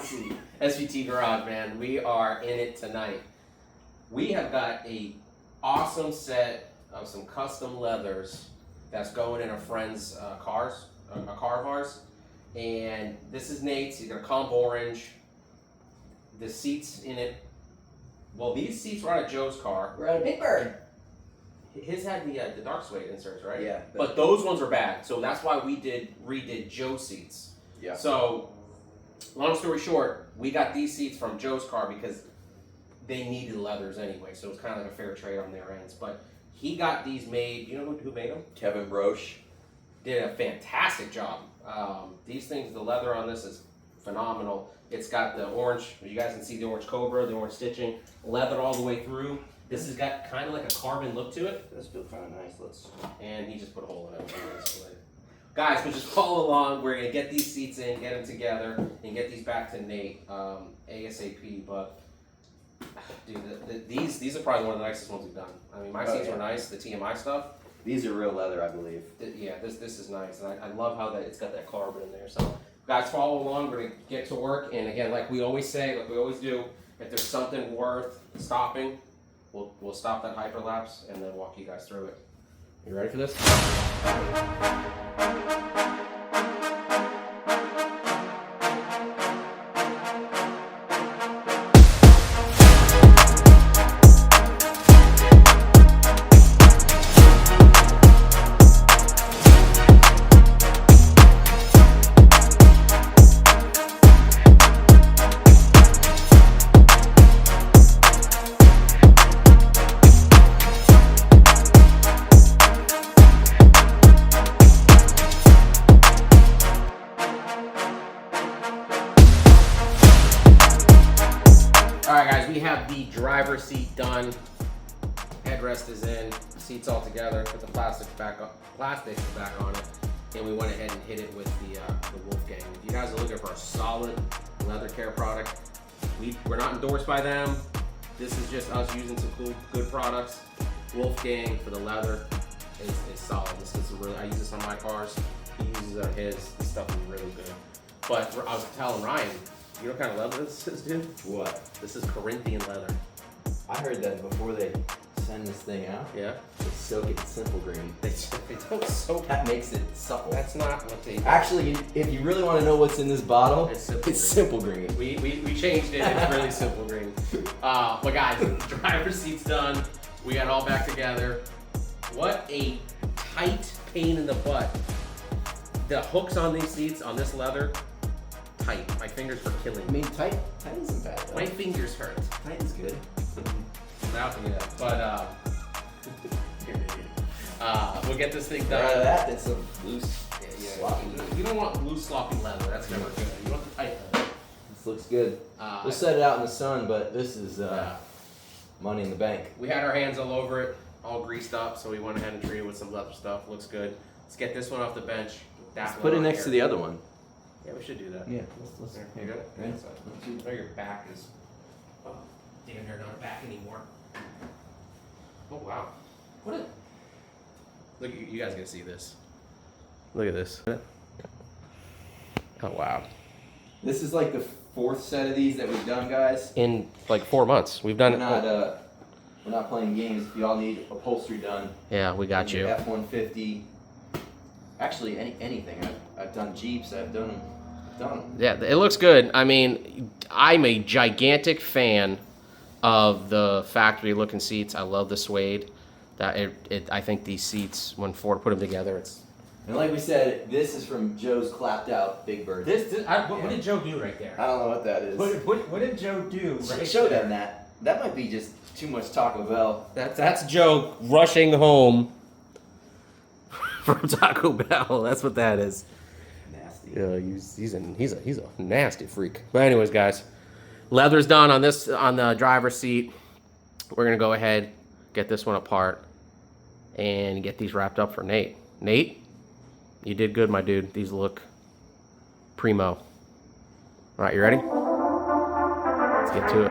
seat. SVT Garage, man. We are in it tonight. We have got a awesome set of some custom leathers that's going in a friend's a car of ours. And this is Nate's. He's got a comp orange. The seats in it. Well, these seats were out of Joe's car. We're at a Big Bird. His had the dark suede inserts, right? Yeah. But those ones were bad, so that's why we redid Joe's seats. Yeah. So, long story short, we got these seats from Joe's car because they needed leathers anyway, so it was kind of like a fair trade on their ends. But he got these made. You know who made them? Kevin Broche. Did a fantastic job. These things, the leather on this is phenomenal. It's got the orange. You guys can see the orange Cobra, the orange stitching, leather all the way through. This has got kind of like a carbon look to it. This feels kind of nice. And he just put a hole in it. Guys, but just follow along. We're gonna get these seats in, get them together, and get these back to Nate ASAP. But dude, these are probably one of the nicest ones we've done. I mean, my seats were nice. The TMI stuff. These are real leather, I believe. Yeah, this is nice, and I love how it's got that carbon in there. So, guys, follow along. We're gonna get to work, and again, like we always say, like we always do, if there's something worth stopping, we'll stop that hyperlapse and then walk you guys through it. You ready for this? We have the driver's seat done. Headrest is in. Seats all together. Put the plastics back on it, and we went ahead and hit it with the Wolfgang. If you guys are looking for a solid leather care product, we're not endorsed by them. This is just us using some cool, good products. Wolfgang for the leather is solid. This is really. I use this on my cars. He uses it on his. This stuff is really good. But I was telling Ryan. You know what kind of leather this is, dude? What? This is Corinthian leather. I heard that before they send this thing out. Yeah. They soak it in simple green. They don't soak. That makes it supple. That's not what they do. Actually, if you really want to know what's in this bottle, it's simple green. We changed it. It's really simple green. But guys, the driver's seat's done. We got it all back together. What a tight pain in the butt. The hooks on these seats, on this leather, tight. My fingers were killing me. I mean, tight isn't bad though. My fingers hurt. Tight is good. We'll get this thing Rather done. that than some loose, sloppy. You don't want loose, sloppy leather. That's never good. You want the tight leather. This looks good. We'll set it out in the sun, but this is money in the bank. We had our hands all over it, all greased up, so we went ahead and treated it with some leather stuff. Looks good. Let's get this one off the bench. Let's put it next to the other one. Yeah, we should do that. Yeah. There, you got it? Right. There, your back is. Oh, damn, they're not back anymore. Oh wow. What a. Look, you guys can see this. Look at this. Oh wow. This is like the fourth set of these that we've done, guys. In like 4 months, we've done We're not playing games. If y'all need upholstery done, yeah, we got you. F-150. Actually, anything. I've done Jeeps. I've done them. Yeah, it looks good. I mean, I'm a gigantic fan of the factory looking seats. I love the suede. I think these seats, when Ford put them together, it's. And like we said, this is from Joe's clapped out Big Bird. What did Joe do right there? I don't know what that is. What did Joe do? Show them that. That might be just too much Taco Bell. That's Joe rushing home from Taco Bell. That's what that is. Nasty. Yeah, he's a nasty freak. But anyways, guys, leather's done on the driver's seat. We're gonna go ahead, get this one apart, and get these wrapped up for Nate. Nate, you did good, my dude. These look primo. All right, you ready? Let's get to it.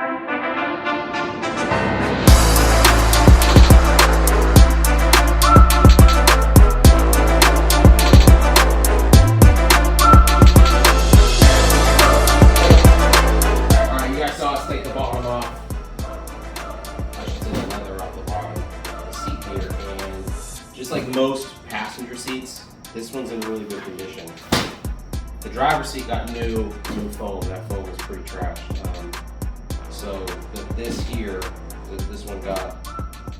most passenger seats, this one's in really good condition. The driver's seat got new foam. That foam was pretty trashed. So this here, this one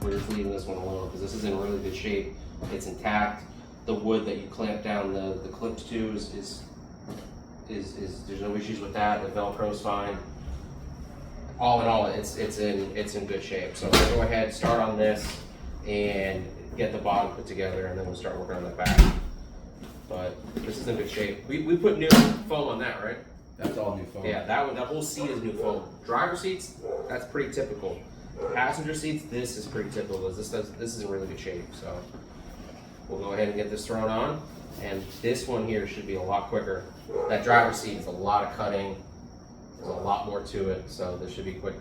we're just leaving this one alone because this is in really good shape. It's intact. The wood that you clamp down the clips to is there's no issues with that. The Velcro's fine. All in all, it's in good shape. So we'll go ahead, start on this, and get the bottom put together, and then we'll start working on the back. But this is in good shape. We put new foam on that, right? That's all new foam. Yeah, that whole seat is new foam. Driver seats, that's pretty typical. Passenger seats, this is pretty typical. This is in really good shape. So we'll go ahead and get this thrown on, and this one here should be a lot quicker. That driver seat is a lot of cutting. There's a lot more to it, so this should be quick.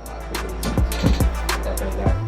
Quick and easy. Get that done now.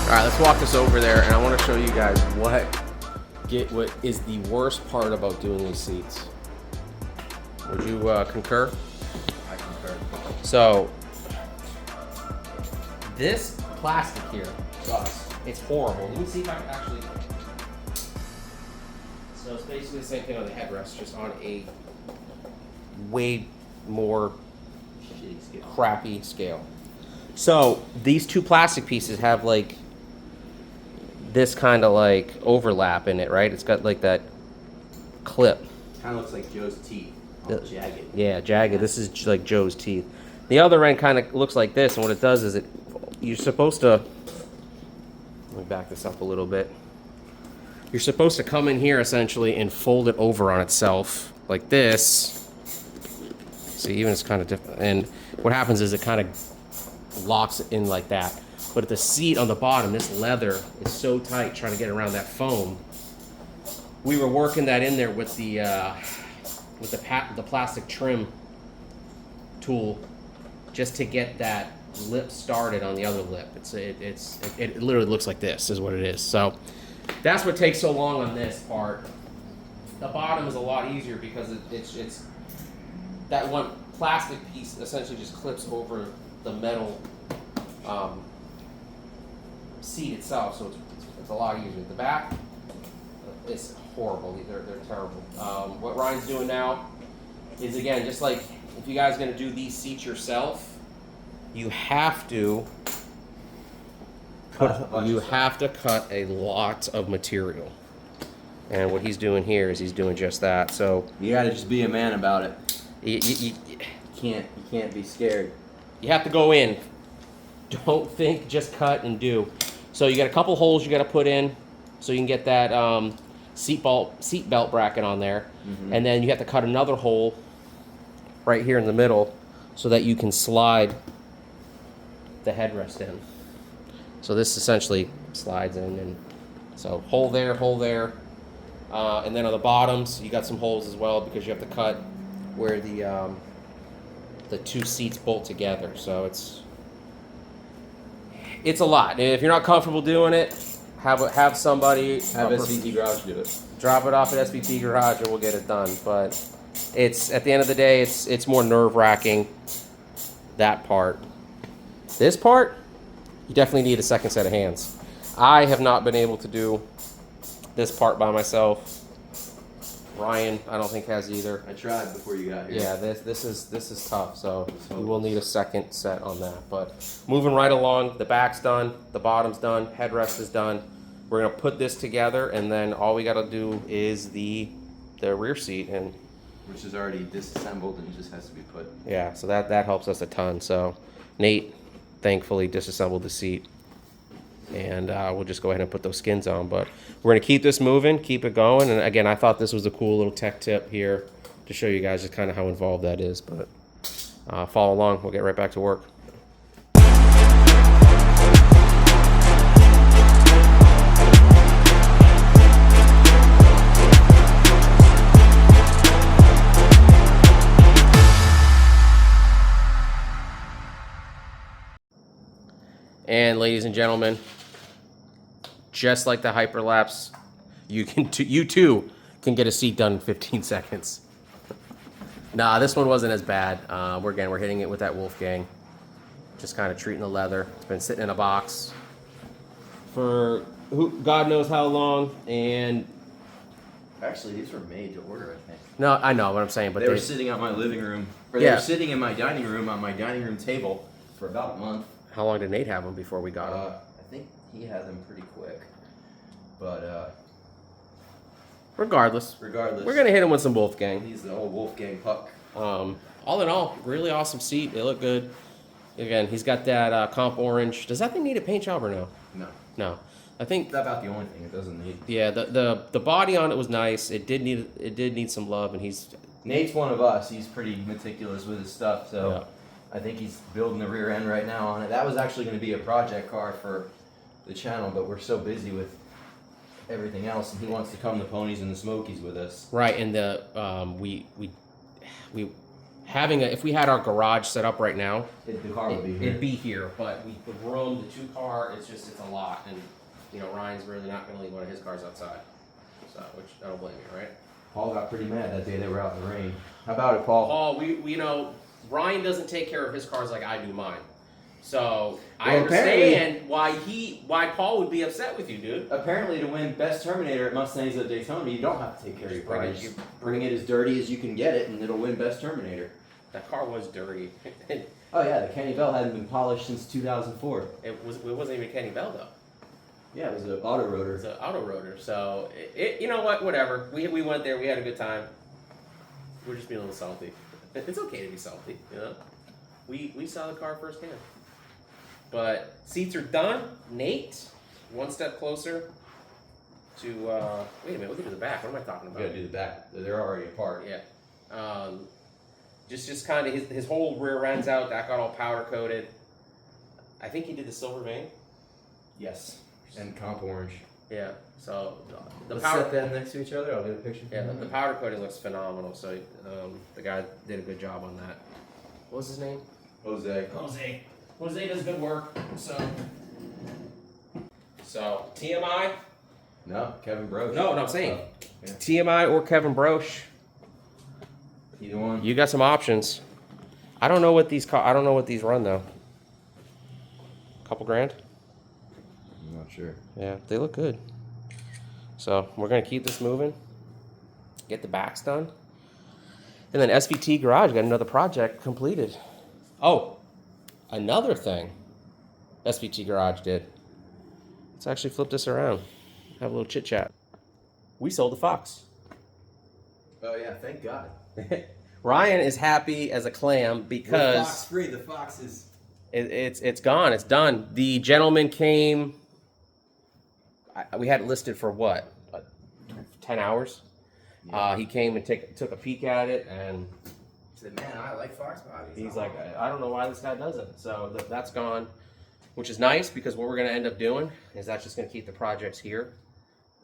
All right, let's walk this over there, and I want to show you guys what is the worst part about doing these seats. Would you concur? I concur. So this plastic here, it's horrible. Let me see if I can actually. So it's basically the same thing on the headrest, just on a way more crappy scale. So these two plastic pieces have like this kind of like overlap in it, right? It's got like that clip. Kind of looks like Joe's teeth. All jagged. Yeah, jagged. This is like Joe's teeth. The other end kind of looks like this, and what it does is you're supposed to, let me back this up a little bit. You're supposed to come in here essentially and fold it over on itself like this. See, even it's kind of different. And what happens is it kind of locks it in like that. But at the seat on the bottom, this leather is so tight trying to get around that foam. We were working that in there with the plastic trim tool just to get that lip started on the other lip. It literally looks like this is what it is. So that's what takes so long on this part. The bottom is a lot easier because it's that one plastic piece essentially just clips over the metal seat itself, so it's a lot easier. The back, it's horrible. They're terrible. What Ryan's doing now is, again, just like if you guys are going to do these seats yourself, you have to cut a lot of material. And what he's doing here is he's doing just that. So you got to just be a man about it. You can't be scared. You have to go in. Don't think, just cut and do. So you got a couple holes you got to put in so you can get that seat belt bracket on there. Mm-hmm. And then you have to cut another hole right here in the middle so that you can slide the headrest in. So this essentially slides in, and so hole there, and then on the bottoms you got some holes as well because you have to cut where the two seats bolt together. So it's a lot. If you're not comfortable doing it, have somebody SVT Garage do it. Drop it off at SVT Garage and we'll get it done. But it's at the end of the day, it's more nerve-wracking, that part. This part, you definitely need a second set of hands. I have not been able to do this part by myself. Ryan, I don't think has either. I tried before you got here. Yeah, this is tough, so we will need a second set on that. But moving right along, the back's done, the bottom's done, headrest is done. We're gonna put this together, and then all we gotta do is the the rear seat, and which is already disassembled and just has to be put. yeah, so that helps us a ton. So Nate thankfully disassembled the seat, and we'll just go ahead and put those skins on. But we're gonna keep this moving, keep it going. And again, I thought this was a cool little tech tip here to show you guys just kind of how involved that is. But follow along, we'll get right back to work. And ladies and gentlemen, just like the hyperlapse, you too can get a seat done in 15 seconds. Nah, this one wasn't as bad. We're hitting it with that Wolfgang, just kind of treating the leather. It's been sitting in a box for God knows how long, and Actually, these were made to order, I think. no, I know what I'm saying, but They were sitting on my living room, or they were sitting in my dining room on my dining room table for about a month. How long did Nate have them before we got them? I think he had them pretty quick, but Regardless, we're gonna hit him with some Wolfgang. He's the old Wolfgang puck. All in all, really awesome seat. They look good. Again, he's got that comp orange. Does that thing need a paint job or no? No. No. I think That's about the only thing it doesn't need. yeah, the body on it was nice. It did need some love, and he's Nate's one of us. He's pretty meticulous with his stuff, so yeah. I think he's building the rear end right now on it. That was actually going to be a project car for the channel, but we're so busy with everything else, and he wants to come to Ponies and the Smokies with us. Right, and the we having if we had our garage set up right now, The car would be here. it'd be here, but we the room, the 2-car, it's a lot, and you know Ryan's really not going to leave one of his cars outside, so which I don't blame you, right? Paul got pretty mad that day they were out in the rain. How about it, Paul? Paul, we know Ryan doesn't take care of his cars like I do mine, so I Well, understand why Paul would be upset with you, dude. Apparently, to win Best Terminator at Mustangs at Daytona, you don't have to take care of your car. You just bring it as dirty as you can get it, and it'll win Best Terminator. That car was dirty. Oh yeah, the Kenny Bell hadn't been polished since 2004. It wasn't even Kenny Bell though. Yeah, it was an auto rotor. It's an auto rotor. So you know what? Whatever. We went there. We had a good time. We're just being a little salty. It's okay to be salty, you know. We saw the car firsthand. But seats are done. Nate, one step closer to. Wait a minute. Look at the back. What am I talking We about? gotta do the back. They're already apart. Yeah. Just kind of his whole rear end's out. That got all powder coated. I think he did the silver vein. Yes. And comp orange. Yeah. So the Let's powder. set them next to each other. I'll get a picture. Yeah, the powder coating looks phenomenal. So the guy did a good job on that. What was his name? Jose. Jose does good work. So TMI. No, Kevin Broche. No, I'm saying yeah. TMI or Kevin Broche. Either one. You got some options. I don't know what these run though. Couple grand. I'm not sure. Yeah, they look good. So we're gonna keep this moving. Get the backs done. And then SVT Garage got another project completed. Oh, another thing SVT Garage did. Let's actually flip this around. Have a little chit chat. We sold the Fox. Oh yeah, thank God. Ryan is happy as a clam because We're Fox free. The Fox is. it's gone. It's done. The gentleman came. We had it listed for what? 10 hours. Yeah. He came and took a peek at it, and Said, man, I like Fox bodies. he's like, I don't know why this guy doesn't. So that's gone, which is nice because what we're going to end up doing is that's just going to keep the projects here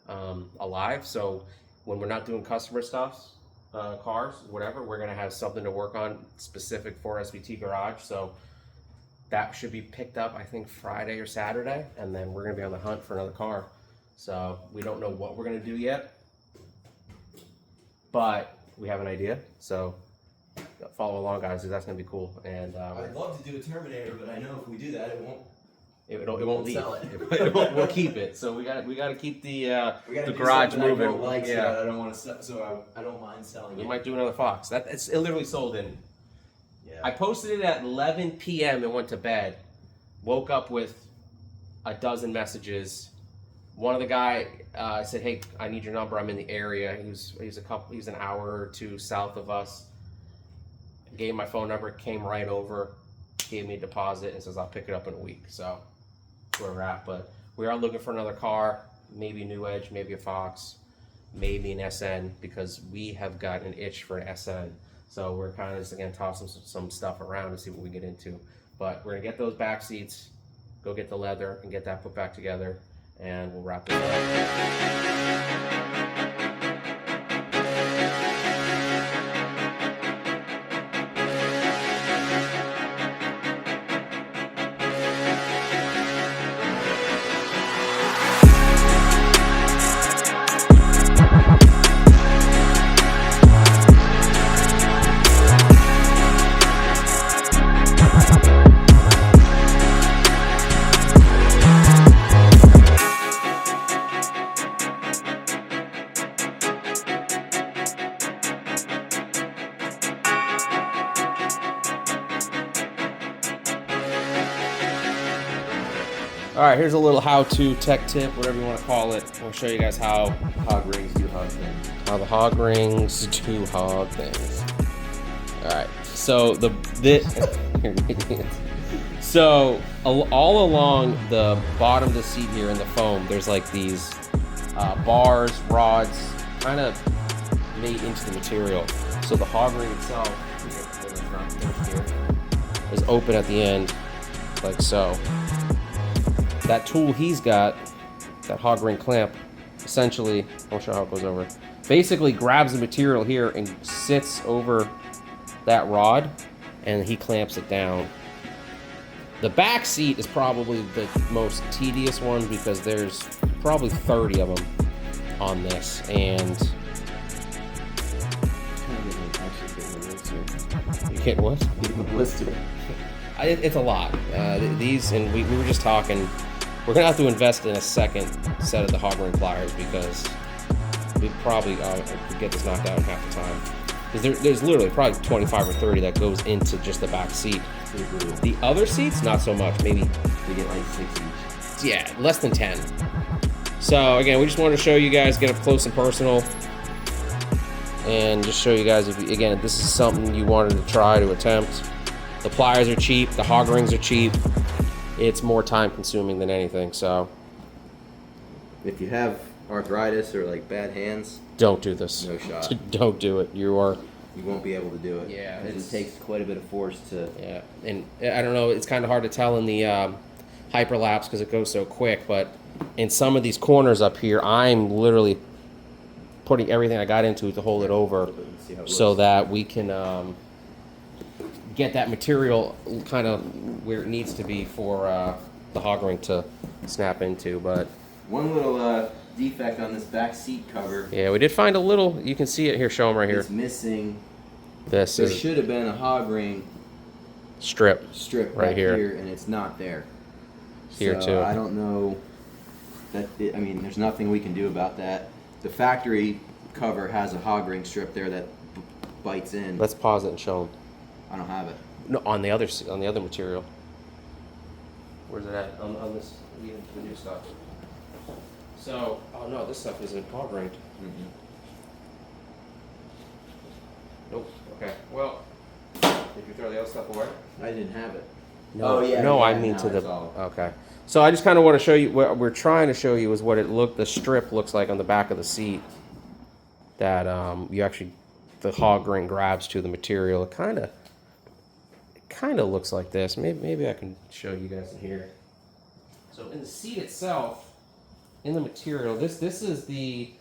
alive. So when we're not doing customer stuff, cars, whatever, we're going to have something to work on specific for SVT Garage. So that should be picked up, I think, Friday or Saturday, and then we're going to be on the hunt for another car. So we don't know what we're going to do yet, but we have an idea. So follow along, guys, because that's going to be cool. And I'd love to do a Terminator, but I know if we do that, it won't. it won't leave. Sell It won't, we'll keep it. So we got to keep the do garage something moving. I don't like, Yeah. so I don't want to. So I don't mind selling We it. might do another Fox. It literally sold in. Yeah. I posted it at 11 p.m. and went to bed. Woke up with a dozen messages One of the guy said, "Hey, I need your number. I'm in the area." He's an hour or two south of us. Gave him my phone number, came right over, gave me a deposit, and says I'll pick it up in a week. So that's where we're at. But we are looking for another car, maybe a new Edge, maybe a Fox, maybe an SN, because we have got an itch for an SN. So we're kind of just again tossing some stuff around to see what we get into. But we're gonna get those back seats, go get the leather, and get that put back together, and we'll wrap it up. All right, here's a little how-to tech tip, whatever you want to call it. We'll show you guys how Hog rings do hog things. How the hog rings do hog things. All right, so so all along the bottom of the seat here in the foam, there's like these bars, rods, kind of made into the material. So the hog ring itself, it's not finished here, is open at the end, like so. That tool he's got, that hog ring clamp, essentially, I'll show how it goes over, basically grabs the material here and sits over that rod, and he clamps it down. The back seat is probably the most tedious one because there's probably 30 of them on this, and you can't what? It's a lot. These, and we were just talking. We're gonna have to invest in a second set of the hog ring pliers because we probably could get this knocked out in half the time. Because there's literally probably 25 or 30 that goes into just the back seat. The other seats, not so much. Maybe we get like 6 each. Yeah, less than 10. So again, we just wanted to show you guys, get up close and personal, and just show you guys if this is something you wanted to try to attempt. The pliers are cheap. The hog rings are cheap. It's more time consuming than anything, so if you have arthritis or like bad hands, don't do this. No shot. Don't do it. You won't be able to do it. Yeah, it takes quite a bit of force to. Yeah, and I don't know. It's kind of hard to tell in the hyperlapse because it goes so quick. But in some of these corners up here, I'm literally putting everything I got into to hold it over, so that we can get that material kind of where it needs to be for the hog ring to snap into. But one little defect on this back seat cover. Yeah, we did find a little. You can see it here. Show them right here. It's missing. There should have been a hog ring strip right here, and it's not there. Here so too. I don't know. I mean, there's nothing we can do about that. The factory cover has a hog ring strip there that bites in. Let's pause it and show them. I don't have it. No, on the other material. Where's it at? On this, the new stuff. So, oh no, this stuff isn't hog ringed. Mm-hmm. Nope. Okay. Well, did you throw the other stuff away? I didn't have it. No. Oh yeah. No, yeah, I mean to the. Okay. So I just kind of want to show you what we're trying to show you is what the strip looks like on the back of the seat. That you actually, the hog ring grabs to the material. It kind of looks like this. Maybe I can show you guys in here. So in the seat itself, in the material, this is the.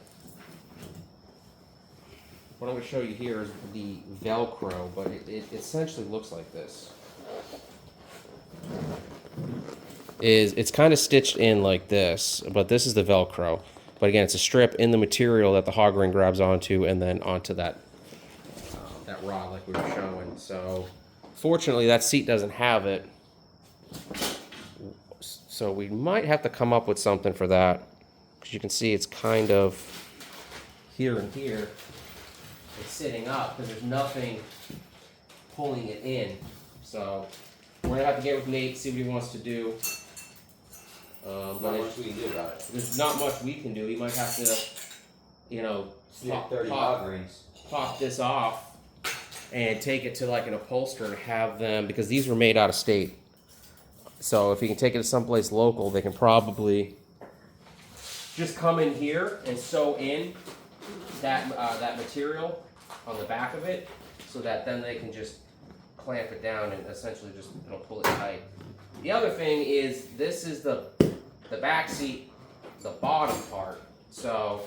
What I'm going to show you here is the Velcro, but it essentially looks like this. It's kind of stitched in like this, but this is the Velcro. But again, it's a strip in the material that the hog ring grabs onto, and then onto that rod like we were showing. So fortunately, that seat doesn't have it. So we might have to come up with something for that, because you can see it's kind of here and here. It's sitting up because there's nothing pulling it in. So we're gonna have to get with Nate, see what he wants to do. Not But much we can do about it. there's not much we can do. You might have to, you know, Snip 30 hog rings. pop this off and take it to like an upholsterer and have them, because these were made out of state. So if you can take it to someplace local, they can probably just come in here and sew in that that material on the back of it, so that then they can just clamp it down and essentially just, you know, pull it tight. The other thing is, this is the back seat, the bottom part. So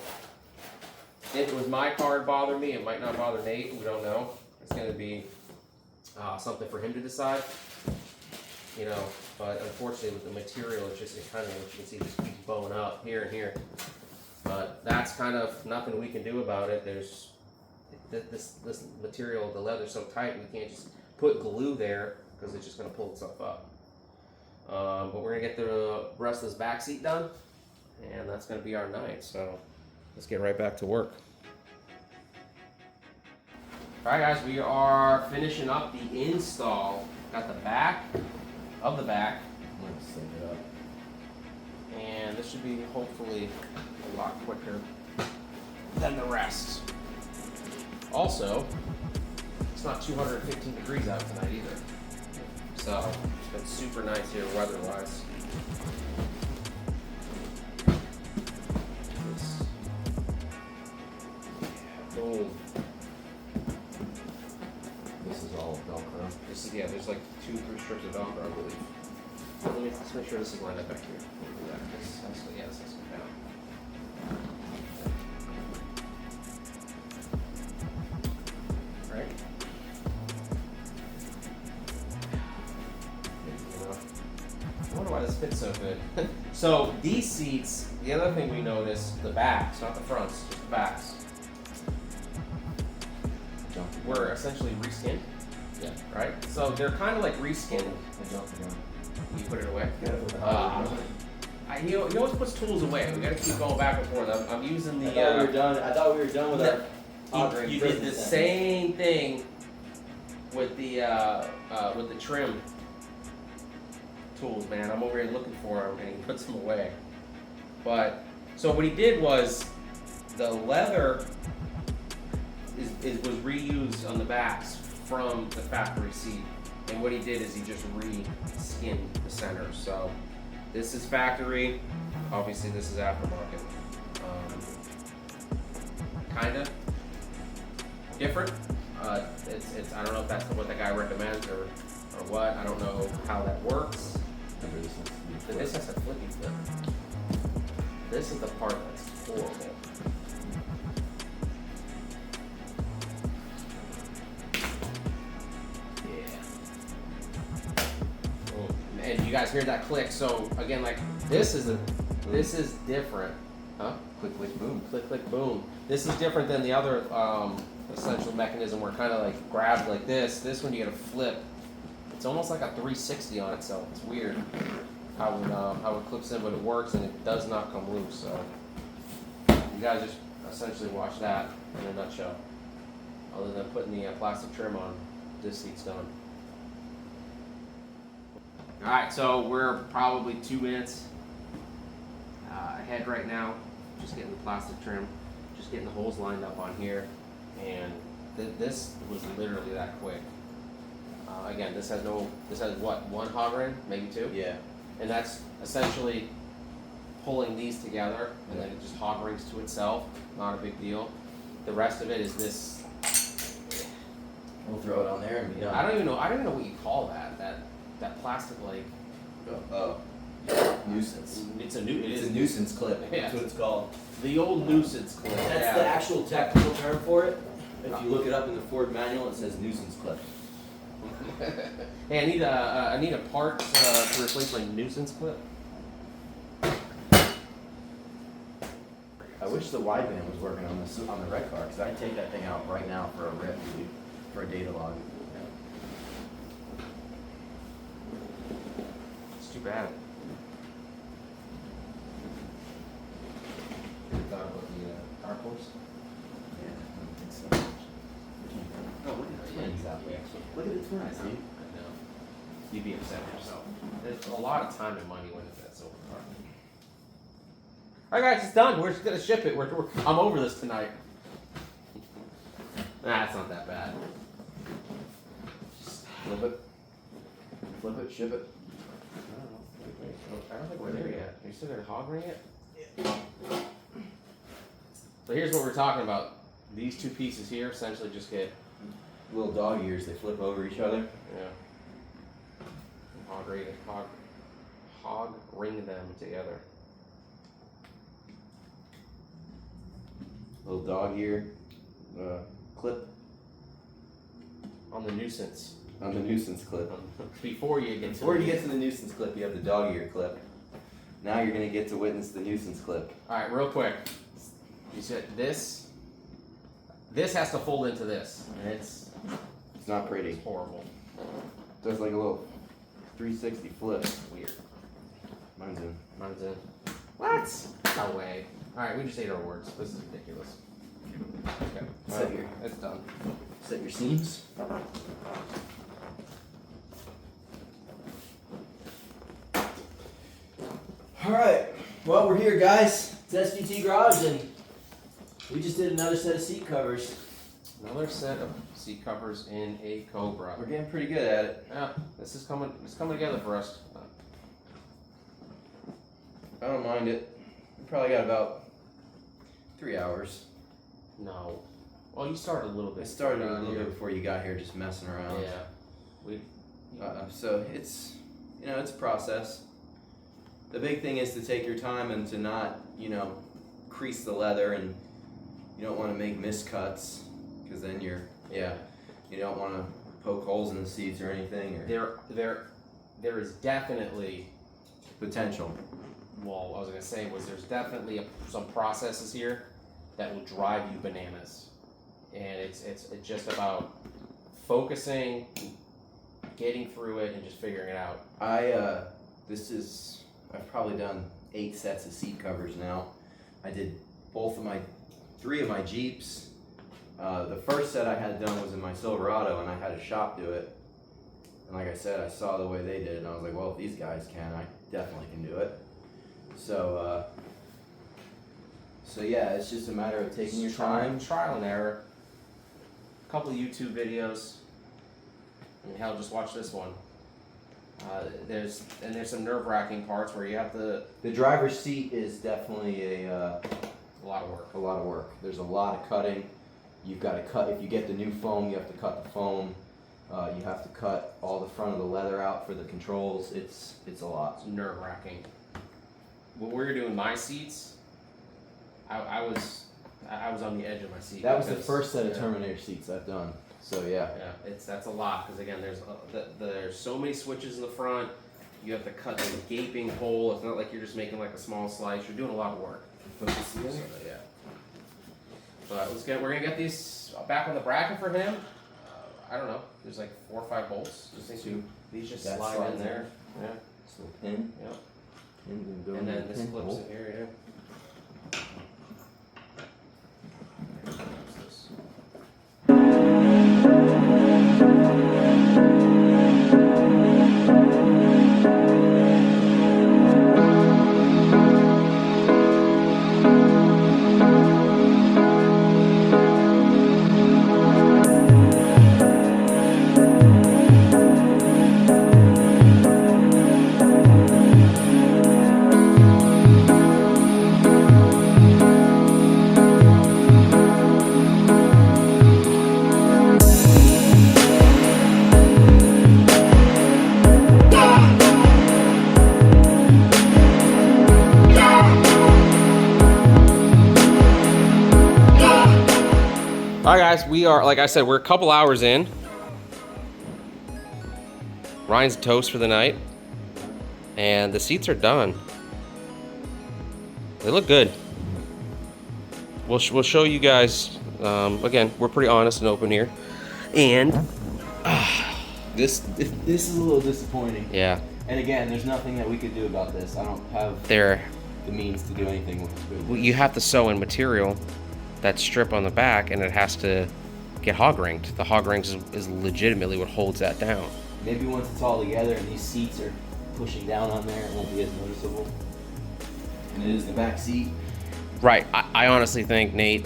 if it was my car, it bothered me. It might not bother Nate. We don't know. It's going to be something for him to decide. You know, but unfortunately with the material, it kind of, as you can see, just keeps bowing up here and here. But that's kind of nothing we can do about it. There's this material, the leather's so tight, we can't just put glue there because it's just going to pull itself up. But we're going to get the rest of this back seat done, and that's going to be our night. So let's get right back to work. All right, guys, we are finishing up the install. Got the back of the back. Let's set it up. And this should be hopefully a lot quicker than the rest. Also, it's not 215 degrees out tonight either. So it's been super nice here weather-wise. Boom. This is all Velcro. This is, yeah, there's like 2-3 strips of Velcro, I believe. Let's make sure this is lined up back here. Yeah, this has to, yeah, this has to come down. Right? I wonder why this fits so good. So these seats, the other thing we noticed, the backs, not the fronts, just the backs, were essentially reskinned. Yeah. Right? So they're kind of like reskinned. You put it away? He always puts tools away. We got to keep going back and forth. I'm using the. I thought we were done with our. You did the same thing with the trim tools, man. I'm over here looking for them, and he puts them away. But so what he did was the leather was reused on the backs from the factory seat. And what he did is he just re-skinned the center. So this is factory. Obviously, this is aftermarket. Kind of different. It's I don't know if that's what the guy recommends or what. I don't know how that works. But this has a flippy flip. This is the part that's horrible. And you guys hear that click? So again, like this is different, huh? Click, click, boom. Click, click, boom. This is different than the other essential mechanism where it kind of like grabs like this. This one you get a flip. It's almost like a 360 on itself. It's weird how it clips in, but it works and it does not come loose. So you guys just essentially watch that in a nutshell. Other than putting the plastic trim on, this seat's done. Alright, so we're probably 2 minutes ahead right now. Just getting the plastic trim, just getting the holes lined up on here. And this was literally that quick. Again, this has what, 1 hog ring, maybe 2? Yeah. And that's essentially pulling these together, and then it just hog rings to itself. Not a big deal. The rest of it is this. We'll throw it on there and be done. I don't even know what you call that. That plastic, like, nuisance. It's a nuisance clip. Yeah. That's what it's called. The old nuisance clip. That's the actual technical term for it. If you look it up in the Ford manual, it says nuisance clip. Hey, I need a part to replace my nuisance clip. I wish the wideband was working on the red car, because I'd take that thing out right now for a rip, dude, for a data log. It's too bad. You ever thought about the car course? Yeah, I don't think so. Oh, look at the twins out there. Look at the twins, dude. I know. You'd be upset with yourself. There's a lot of time and money went into that silver car. All right, guys, it's done. We're just gonna ship it. I'm over this tonight. Nah, it's not that bad. Just Flip it, ship it. I don't think we're there yet. Are you still gonna hog ring it? Yeah. So here's what we're talking about. These two pieces here essentially just get Little dog ears, they flip over each other. yeah. Hog ring them together. Little dog ear clip On the nuisance. on the nuisance clip. Before you get to Before you get to the nuisance clip, you have the dog ear clip. Now you're gonna get to witness the nuisance clip. Alright, real quick. You said this has to fold into this. And it's not pretty. It's horrible. Does like a little 360 flip. Weird. Mine's in. Mine's in. What? No way. Alright, we just ate our words. This is ridiculous. Okay. Set your, It's done. set your seams. Alright, well we're here guys. It's SVT Garage and we just did another set of seat covers. Another set of seat covers in a Cobra. We're getting pretty good at it. Yeah, this is coming. It's coming together for us. I don't mind it. We probably got about 3 hours. No. Well, you started a little bit. I started a little bit before you got here, just messing around. Yeah. We. So it's, it's a process. The big thing is to take your time and to not, crease the leather, and you don't want to make miscuts, because then you don't want to poke holes in the seats or anything. Or There is definitely potential. Well, I was gonna say there's definitely some processes here that will drive you bananas, and it's just about focusing, getting through it, and just figuring it out. I've probably done 8 sets of seat covers now. I did 3 of my Jeeps. The first set I had done was in my Silverado, and I had a shop do it. And like I said, I saw the way they did it, and I was like, well, if these guys can, I definitely can do it. So yeah, it's just a matter of taking your time. Trial and error. A couple of YouTube videos. And hell, just watch this one. There's some nerve-wracking parts where you have to. The driver's seat is definitely a lot of work. A lot of work. There's a lot of cutting. You've got to cut. If you get the new foam, you have to cut the foam. You have to cut all the front of the leather out for the controls. It's a lot. It's nerve-wracking. When we were doing my seats, I was on the edge of my seat. That was the first set of Terminator seats I've done. So yeah. Yeah, that's a lot, because again, there's so many switches in the front. You have to cut the gaping hole. It's not like you're just making like a small slice. You're doing a lot of work. Put the seat in. So, yeah. But we're gonna get these back on the bracket for him. I don't know. There's like 4 or 5 bolts. These just That slide slides in there. in. Yeah. So pin. Yep. Pin can go And in then the this pin clips hole. in here. Yeah. Clips this. All right, guys, we are, like I said, we're a couple hours in. Ryan's toast for the night. And the seats are done. They look good. We'll show you guys, again, we're pretty honest and open here. And This is a little disappointing. yeah, And again, there's nothing that we could do about this. I don't have the means to do anything with it. you have to sew in material, that strip on the back, and it has to get hog ringed. The hog rings is legitimately what holds that down. Maybe once it's all together and these seats are pushing down on there, it won't be as noticeable. And it is the back seat. Right. I honestly think, Nate,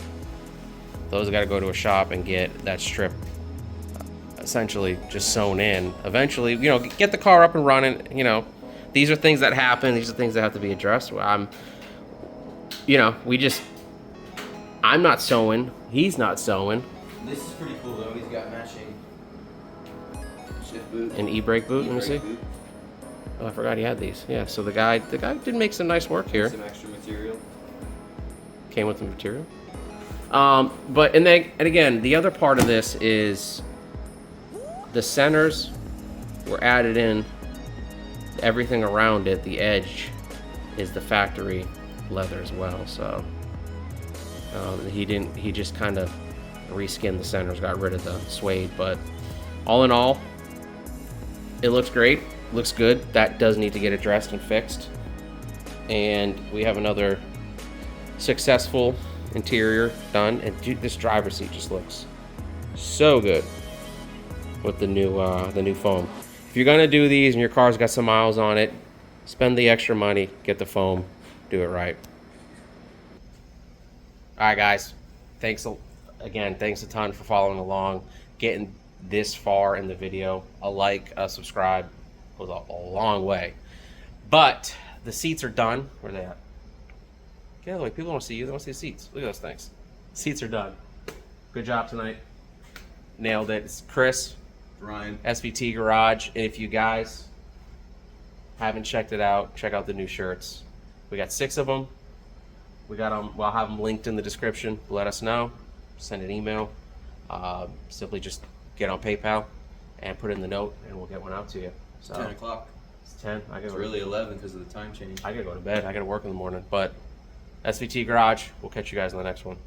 those got to go to a shop and get that strip essentially just sewn in. Eventually, you know, get the car up and running. You know, these are things that happen. These are things that have to be addressed. You know, I'm not sewing. He's not sewing. This is pretty cool though. He's got matching shift boot. An e-brake boot. Let me see. Boot. Oh, I forgot he had these. Yeah. So the guy did make some nice work here. Some extra material. Came with the material. But and again, the other part of this is the centers were added in. Everything around it, the edge, is the factory leather as well. So he just kind of reskinned the centers, got rid of the suede. But all in all, it looks great. Looks good. That does need to get addressed and fixed. And we have another successful interior done. And dude, this driver's seat just looks so good with the new foam. If you're gonna do these and your car's got some miles on it, spend the extra money, get the foam, do it right. All right, guys. Thanks a ton for following along, getting this far in the video. A like, a subscribe goes a long way. But the seats are done. Where are they at? Get out of the way. People don't see you. They want to see the seats. Look at those things. Seats are done. Good job tonight. Nailed it. It's Chris. Ryan. SVT Garage. And if you guys haven't checked it out, check out the new shirts. We got 6 of them. We got them. I'll have them linked in the description. Let us know. Send an email. Simply just get on PayPal and put in the note, and we'll get one out to you. So 10 o'clock. It's 10. It's really 11 because of the time change. I gotta go to bed. I gotta work in the morning. But SVT Garage. We'll catch you guys in the next one.